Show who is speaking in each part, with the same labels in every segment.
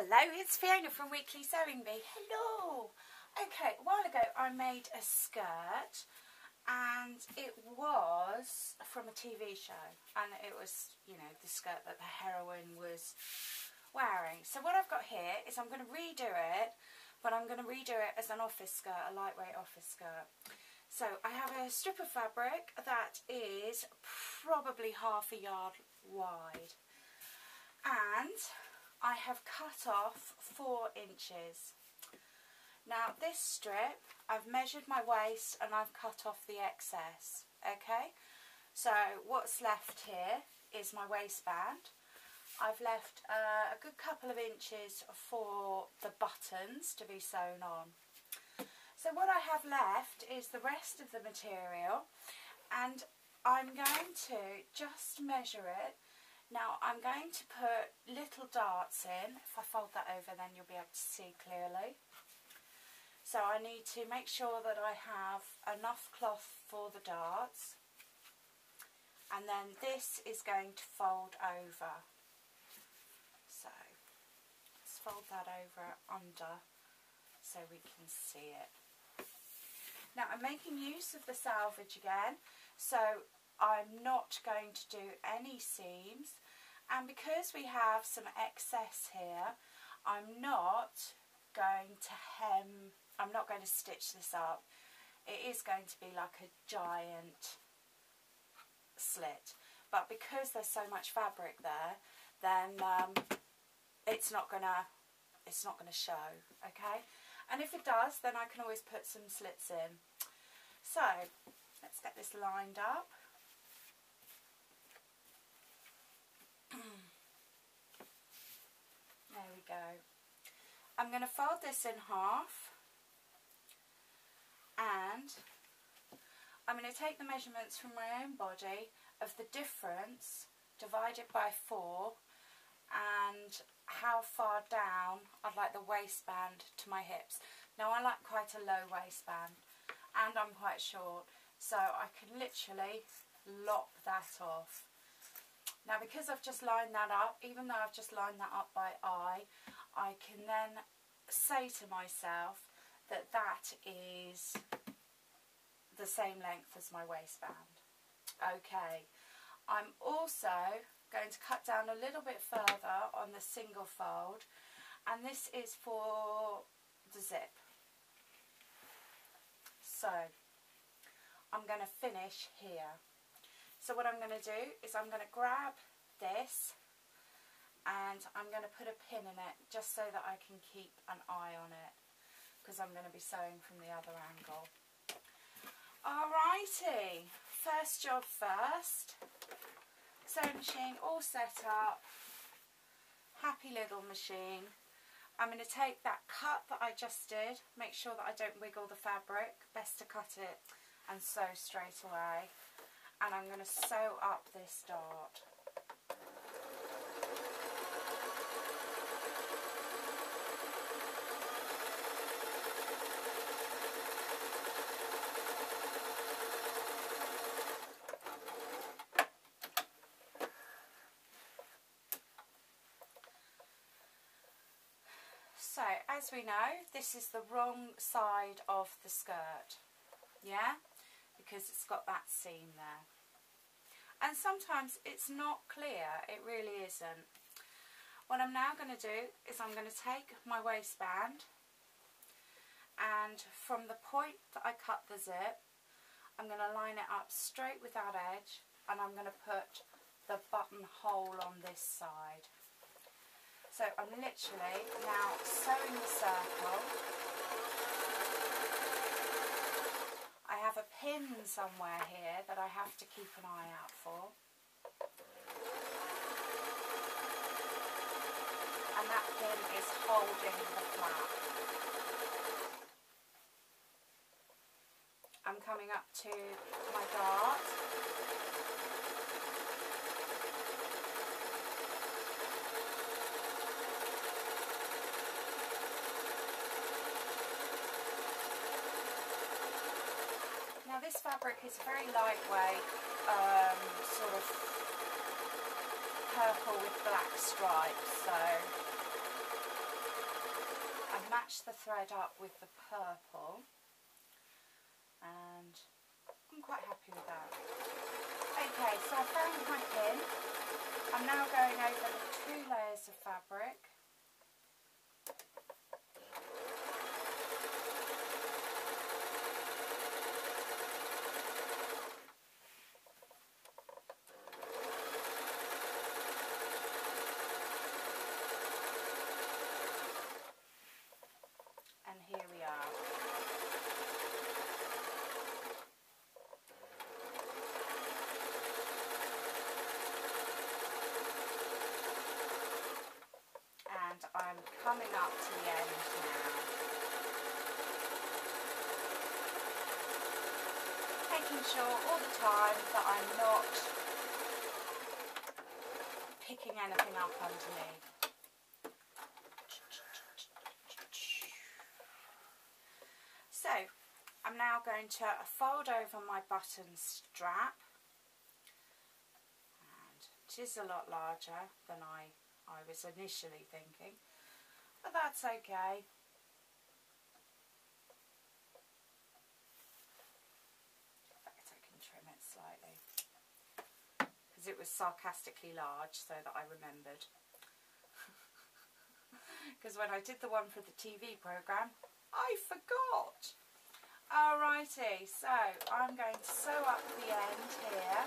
Speaker 1: Hello, it's Fiona from Weekly Sewing Bee. Hello! Okay, a while ago I made a skirt and it was from a TV show, and it was, you know, the skirt that the heroine was wearing. So what I've got here is I'm going to redo it, but I'm going to redo it as an office skirt, a lightweight office skirt. So I have a strip of fabric that is probably ½ yard wide, and I have cut off 4 inches. Now this strip, I've measured my waist and I've cut off the excess, okay? So what's left here is my waistband. I've left a good couple of inches for the buttons to be sewn on. So what I have left is the rest of the material, and I'm going to just measure it. Now I'm going to put little darts in. If I fold that over, then you'll be able to see clearly. So I need to make sure that I have enough cloth for the darts, and then this is going to fold over. So let's fold that over under so we can see it. Now I'm making use of the selvage again, so I'm not going to do any seams, and because we have some excess here, I'm not going to hem, I'm not going to stitch this up. It is going to be like a giant slit, but because there's so much fabric there, then it's not gonna show, okay? And if it does, then I can always put some slits in. So let's get this lined up. There we go. I'm going to fold this in half, and I'm going to take the measurements from my own body of the difference, divide it by 4, and how far down I'd like the waistband to my hips. Now I like quite a low waistband, and I'm quite short, so I can literally lop that off. Now because I've just lined that up, even though I've just lined that up by eye, I can then say to myself that that is the same length as my waistband. Okay, I'm also going to cut down a little bit further on the single fold, and this is for the zip. So I'm going to finish here. So what I'm going to do is I'm going to grab this and I'm going to put a pin in it just so that I can keep an eye on it, because I'm going to be sewing from the other angle. Alrighty, first job first. Sewing machine all set up. Happy little machine. I'm going to take that cut that I just did, make sure that I don't wiggle the fabric, best to cut it and sew straight away. And I'm going to sew up this dart. So, as we know, this is the wrong side of the skirt, yeah? Because it's got that seam there. And sometimes it's not clear, it really isn't. What I'm now going to do is I'm going to take my waistband, and from the point that I cut the zip, I'm going to line it up straight with that edge, and I'm going to put the buttonhole on this side. So I'm literally now sewing the circle. I have a pin somewhere here that I have to keep an eye out for. And that pin is holding the flap. I'm coming up to my dart. Now this fabric is very lightweight, sort of purple with black stripes, so match the thread up with the purple, and I'm quite happy with that. Okay, so I found my pin. I'm now going over the 2 layers of fabric. And here we are. And I'm coming up to the end now. Making sure all the time that I'm not picking anything up underneath. So, I'm now going to fold over my button strap, and it is a lot larger than I was initially thinking, but that's okay. In fact, I can trim it slightly, because it was sarcastically large, so that I remembered. Because when I did the one for the TV programme, I forgot. Alrighty, so I'm going to sew up the end here.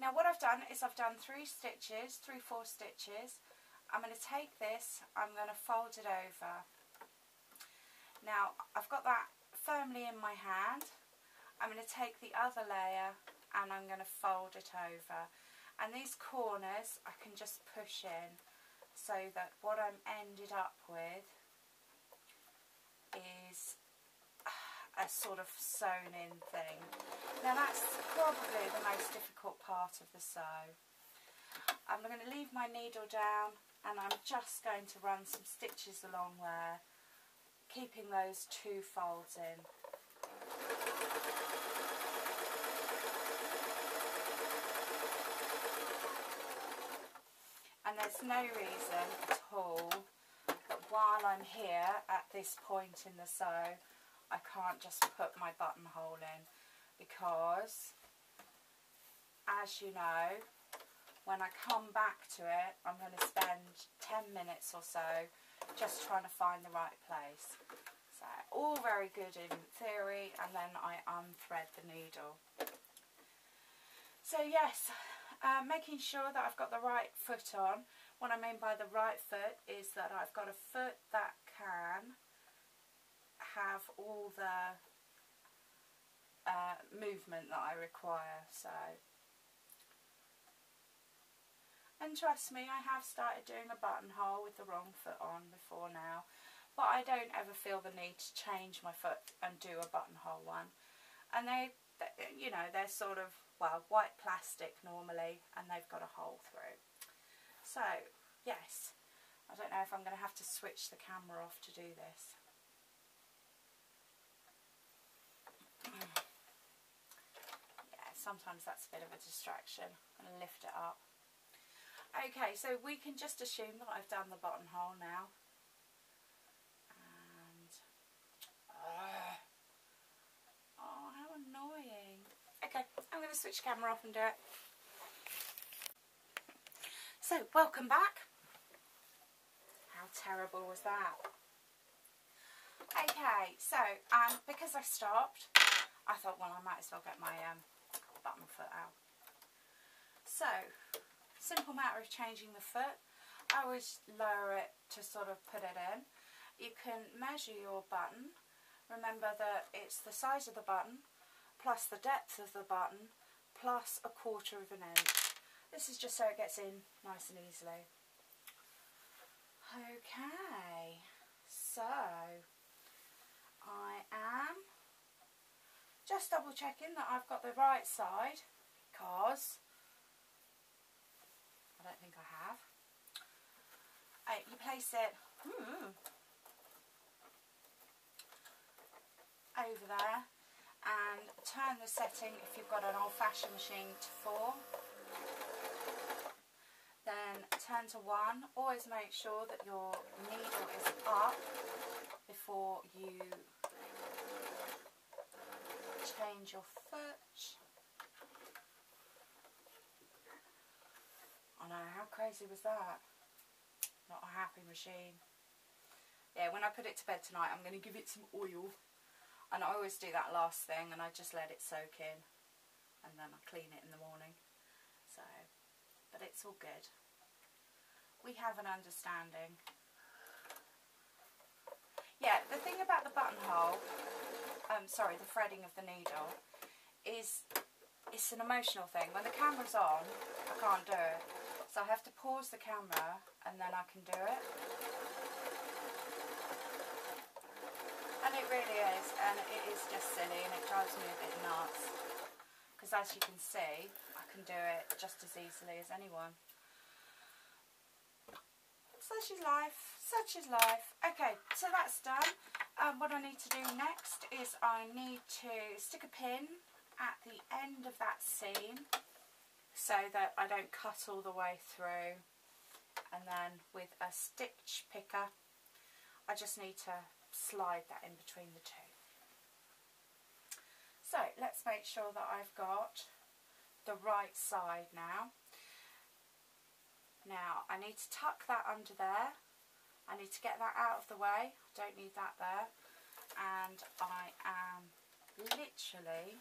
Speaker 1: Now what I've done is I've done 3 stitches, 3/4 stitches. I'm going to take this, I'm going to fold it over. Now I've got that firmly in my hand. I'm going to take the other layer and I'm going to fold it over. And these corners I can just push in, so that what I'm ended up with is a sort of sewn in thing. Now that's probably the most difficult part of the sew. I'm going to leave my needle down and I'm just going to run some stitches along there, keeping those 2 folds in. And there's no reason at all that while I'm here at this point in the sew I can't just put my buttonhole in, because as you know, when I come back to it I'm going to spend 10 minutes or so just trying to find the right place. So all very good in theory, and then I unthread the needle. So yes, making sure that I've got the right foot on. What I mean by the right foot is that I've got a foot that can have all the movement that I require. So, and trust me, I have started doing a buttonhole with the wrong foot on before now, but I don't ever feel the need to change my foot and do a buttonhole one. And they, you know, they're sort of, well, white plastic normally, and they've got a hole through. So yes, I don't know if I'm going to have to switch the camera off to do this. Yeah, sometimes that's a bit of a distraction. I'm going to lift it up. Okay, so we can just assume that I've done the buttonhole now. And oh, how annoying. Okay, I'm going to switch the camera off and do it. So, welcome back. How terrible was that? Okay, so because I stopped, I thought, well, I might as well get my button foot out. So, simple matter of changing the foot. I always lower it to sort of put it in. You can measure your button. Remember that it's the size of the button plus the depth of the button plus 1/4 of an inch. This is just so it gets in nice and easily. Okay, so I am just double checking that I've got the right side, because I don't think I have. You place it over there and turn the setting, if you've got an old-fashioned machine, to 4. Then turn to 1. Always make sure that your needle is up before you change your foot. I know, how crazy was that? Not a happy machine. Yeah, when I put it to bed tonight, I'm going to give it some oil. And I always do that last thing, and I just let it soak in. And then I clean it in the morning. So, but it's all good. We have an understanding. Yeah, the thing about the buttonhole, sorry, the threading of the needle, is it's an emotional thing. When the camera's on, I can't do it. So I have to pause the camera and then I can do it. And it really is, and it is just silly, and it drives me a bit nuts. Because as you can see, I can do it just as easily as anyone. Such is life, such is life. Okay, so that's done. What I need to do next is I need to stick a pin at the end of that seam so that I don't cut all the way through. And then with a stitch picker, I just need to slide that in between the two. So let's make sure that I've got the right side now. Now I need to tuck that under there. I need to get that out of the way. Don't need that there. And I am literally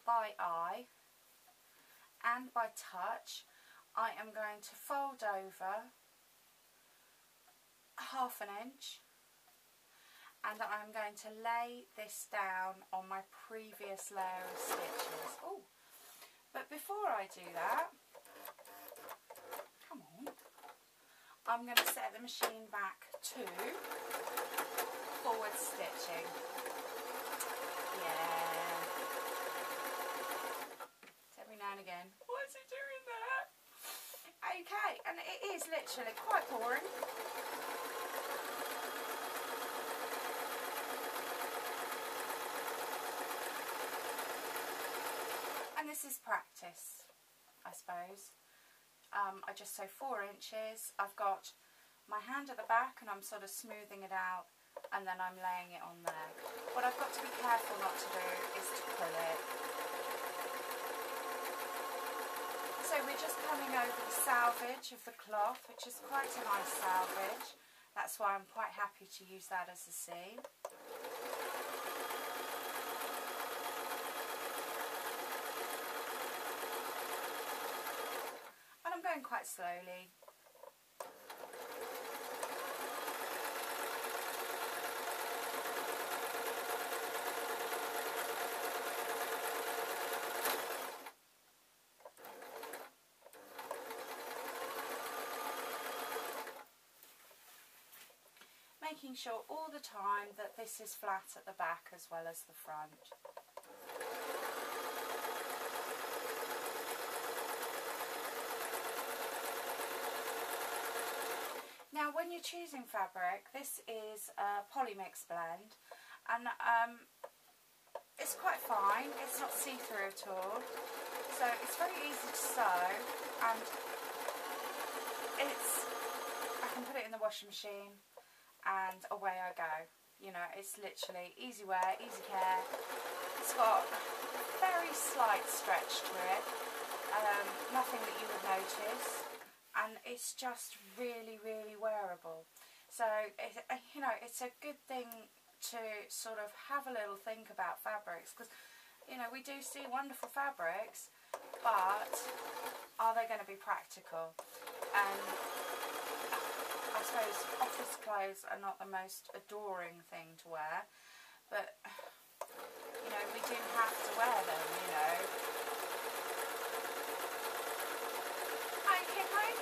Speaker 1: by eye and by touch, I am going to fold over 1/2 inch. And I'm going to lay this down on my previous layer of stitches. Oh, but before I do that, come on, I'm going to set the machine back to forward stitching. Yeah. Every now and again. Why is it doing that? Okay, and it is literally quite boring. And this is practice, I suppose. I just sew 4 inches. I've got my hand at the back and I'm sort of smoothing it out, and then I'm laying it on there. What I've got to be careful not to do is to pull it. So we're just coming over the salvage of the cloth, which is quite a nice salvage. That's why I'm quite happy to use that as a seam. Going quite slowly. Making sure all the time that this is flat at the back as well as the front. Now when you're choosing fabric, this is a polymix blend, and it's quite fine, it's not see-through at all, so it's very easy to sew, and I can put it in the washing machine and away I go. You know, it's literally easy wear, easy care. It's got a very slight stretch to it, nothing that you would notice. And it's just really, really wearable. So, you know, it's a good thing to sort of have a little think about fabrics, because, you know, we do see wonderful fabrics, but are they going to be practical? And I suppose office clothes are not the most adoring thing to wear, but, you know, we do have to wear them, you know.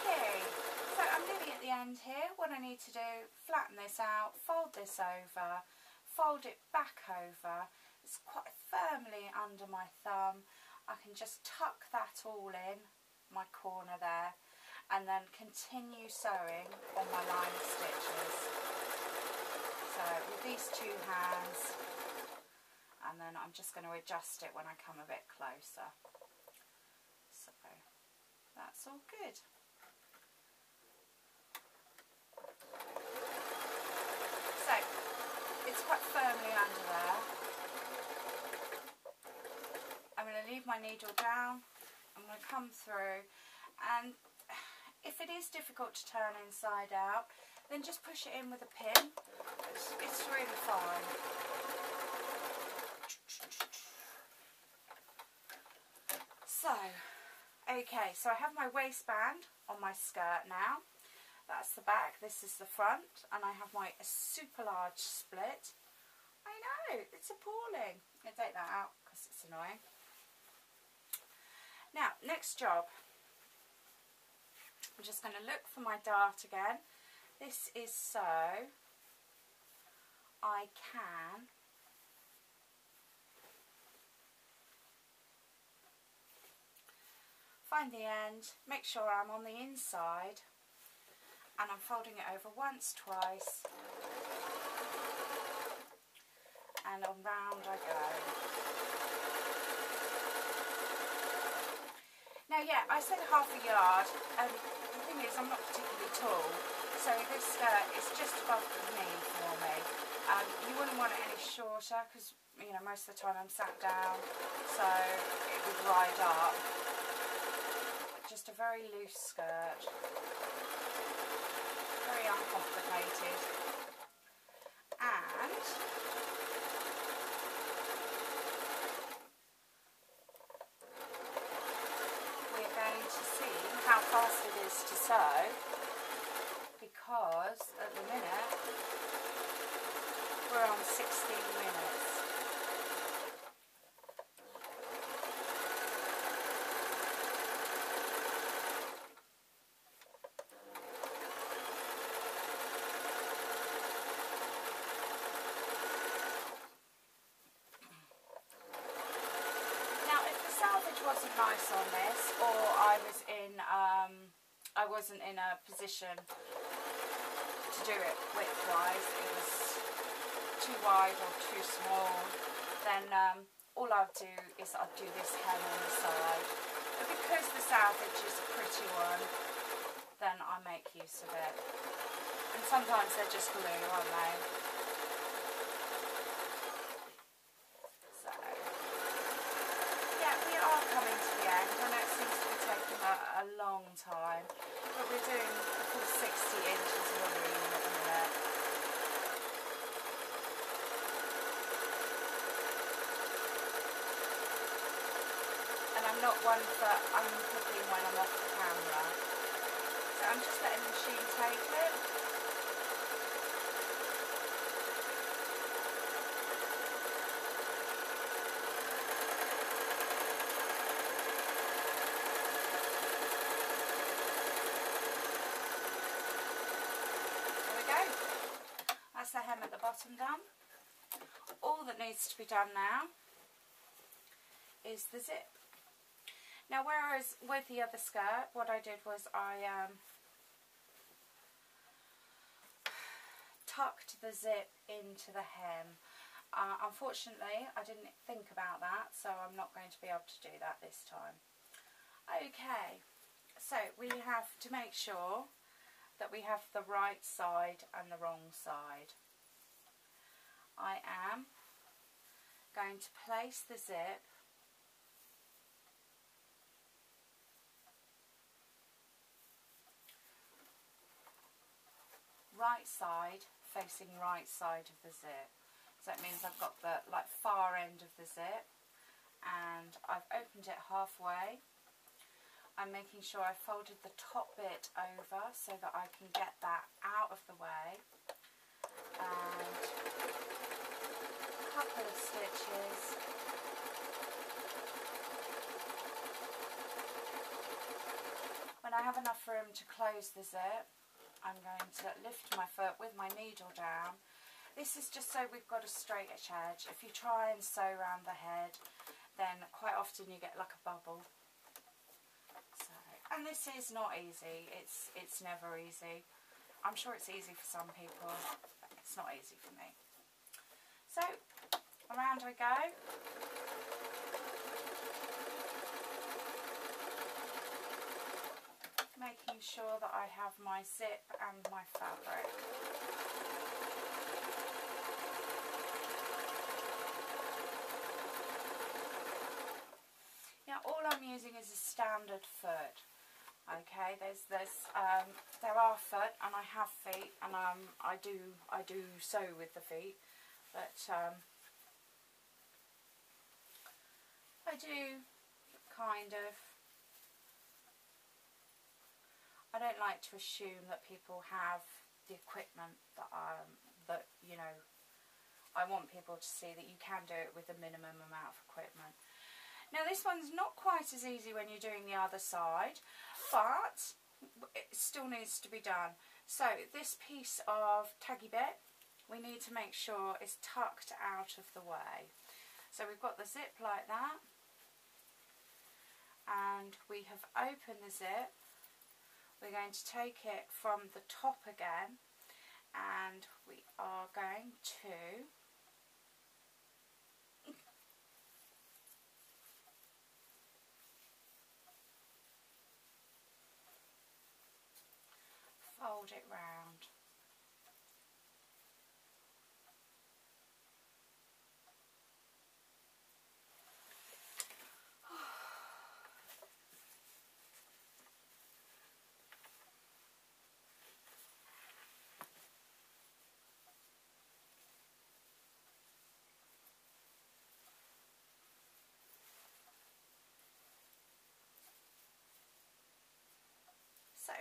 Speaker 1: Okay, so I'm nearly at the end here. What I need to do, flatten this out, fold this over, fold it back over. It's quite firmly under my thumb. I can just tuck that all in, my corner there, and then continue sewing on my line of stitches. So with these 2 hands, and then I'm just going to adjust it when I come a bit closer. So that's all good. my needle down. I'm going to come through, and if it is difficult to turn inside out, then just push it in with a pin. It's really fine. So, okay, so I have my waistband on my skirt now. That's the back, this is the front, and I have my super large split. I know, it's appalling. I'm going to take that out because it's annoying. Now, next job. I'm just going to look for my dart again. This is so I can find the end, make sure I'm on the inside, and I'm folding it over once, twice, and on round I go. Now, yeah, I said half a yard, and the thing is I'm not particularly tall, so this skirt is just above the knee for me. You wouldn't want it any shorter because, you know, most of the time I'm sat down, so it would ride up. Just a very loose skirt, very uncomplicated, and we're going to see how fast it is to sew, because at the minute we're on 16 minutes. Wasn't nice on this, or I wasn't in a position to do it width-wise, it was too wide or too small, then all I'll do is I'll do this hem on the side. But because the salvage is a pretty one, then I make use of it. And sometimes they're just glue, aren't they? Coming to the end. I know it seems to be taking a long time, but we're doing a full 60 inches of a ream at the minute. And I'm not one for unpicking when I'm off the camera, so I'm just letting the machine take it. That's the hem at the bottom done. All that needs to be done now is the zip. Now, whereas with the other skirt, what I did was I tucked the zip into the hem. Unfortunately, I didn't think about that, so I'm not going to be able to do that this time. Okay, so we have to make sure that we have the right side and the wrong side. I am going to place the zip right side facing right side of the zip. So that means I've got the far end of the zip, and I've opened it halfway. I'm making sure I folded the top bit over so that I can get that out of the way, and a couple of stitches, when I have enough room to close the zip, I'm going to lift my foot with my needle down. This is just so we've got a straight edge. If you try and sew around the head, then quite often you get like a bubble. And this is not easy, it's never easy. I'm sure it's easy for some people, but it's not easy for me. So, around I go. Making sure that I have my zip and my fabric. Yeah, using is a standard foot. Okay, there are foot and I have feet, and I do sew with the feet, but I do kind of. I don't like to assume that people have the equipment that you know. I want people to see that you can do it with a minimum amount of equipment. Now this one's not quite as easy when you're doing the other side, but it still needs to be done. So this piece of taggy bit, we need to make sure is tucked out of the way. So we've got the zip like that, and we have opened the zip. We're going to take it from the top again, and we are going to fold it round. So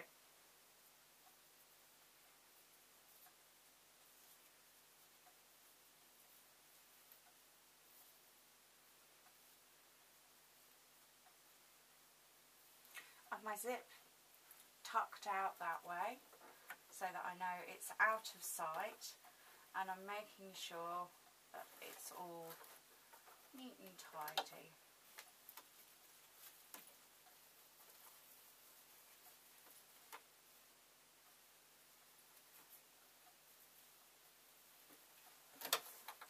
Speaker 1: I've my zip tucked out that way so that I know it's out of sight, and I'm making sure that it's all neat and tidy.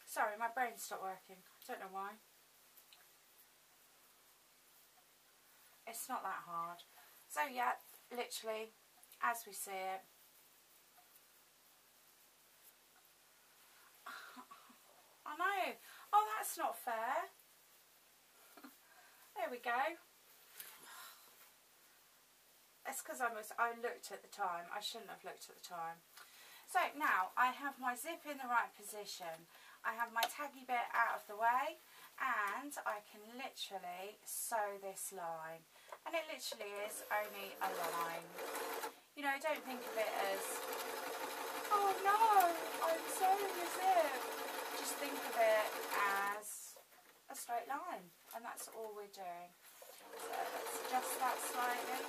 Speaker 1: Sorry, my brain stopped working. I don't know why. It's not that hard. So yeah, literally, as we see it. I know. Oh, that's not fair. There we go. It's because I looked at the time. I shouldn't have looked at the time. So now I have my zip in the right position. I have my taggy bit out of the way, and I can literally sew this line. And it literally is only a line. You know, don't think of it as, oh no, I'm sewing a zip. Just think of it as a straight line, and that's all we're doing. So let's adjust that slightly.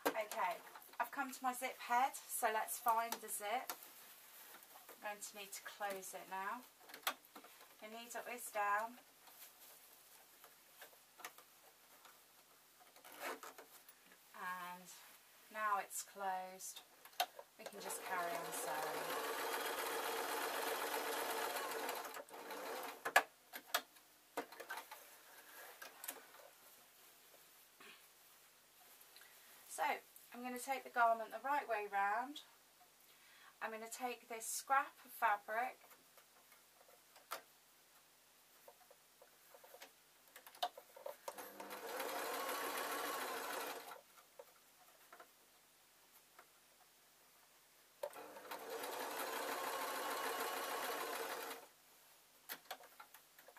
Speaker 1: Okay, I've come to my zip head, so let's find the zip. I'm going to need to close it now. Your needle is down. And now it's closed, we can just carry on sewing. So I'm going to take the garment the right way round. I'm going to take this scrap of fabric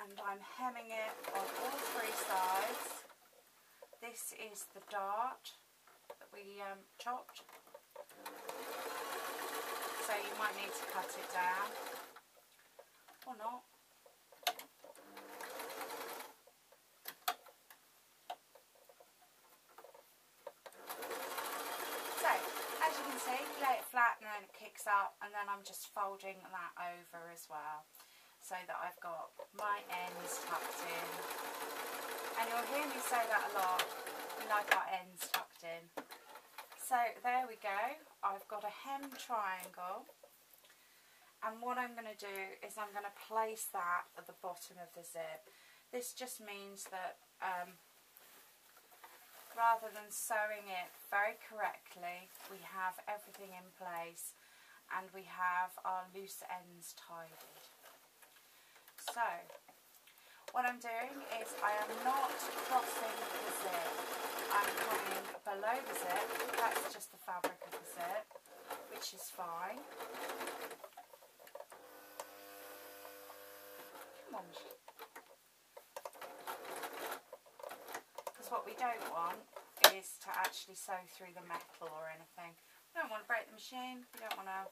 Speaker 1: and I'm hemming it on all three sides. This is the dart that we chopped, so you might need to cut it down or not. So as you can see, lay it flat and then it kicks up, and then I'm just folding that over as well, so that I've got my ends tucked in. And you'll hear me say that a lot, we like our ends tucked in. So there we go, I've got a hem triangle, and what I'm going to do is I'm going to place that at the bottom of the zip. This just means that rather than sewing it very correctly, we have everything in place and we have our loose ends tidied. So what I'm doing is I am not crossing the zip. I'm coming below the zip. That's just the fabric of the zip, which is fine. Come on, machine. Because what we don't want is to actually sew through the metal or anything. We don't want to break the machine. We don't want to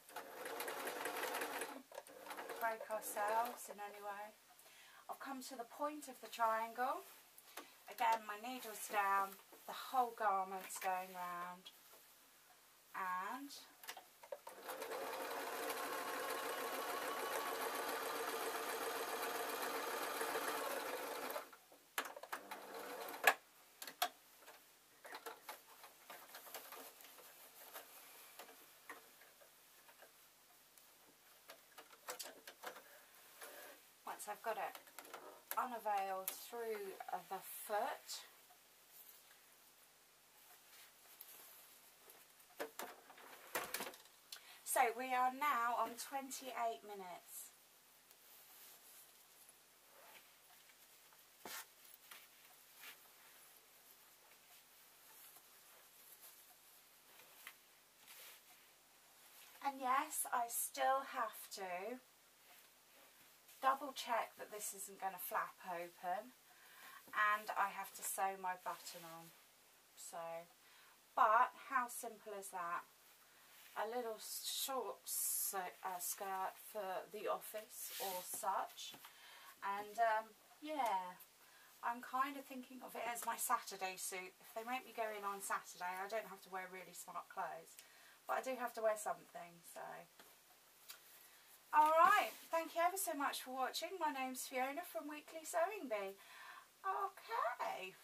Speaker 1: break ourselves in any way. I've come to the point of the triangle. Again, my needle's down, the whole garment's going round, and once I've got it unveiled through the foot, so we are now on 28 minutes. And yes, I still have to double check that this isn't going to flap open, and I have to sew my button on. So, but how simple is that? A little short skirt for the office or such, and yeah, I'm kind of thinking of it as my Saturday suit. If they make me go in on Saturday, I don't have to wear really smart clothes, but I do have to wear something, so. Alright, thank you ever so much for watching. My name's Fiona from Weekly Sewing Bee. Okay.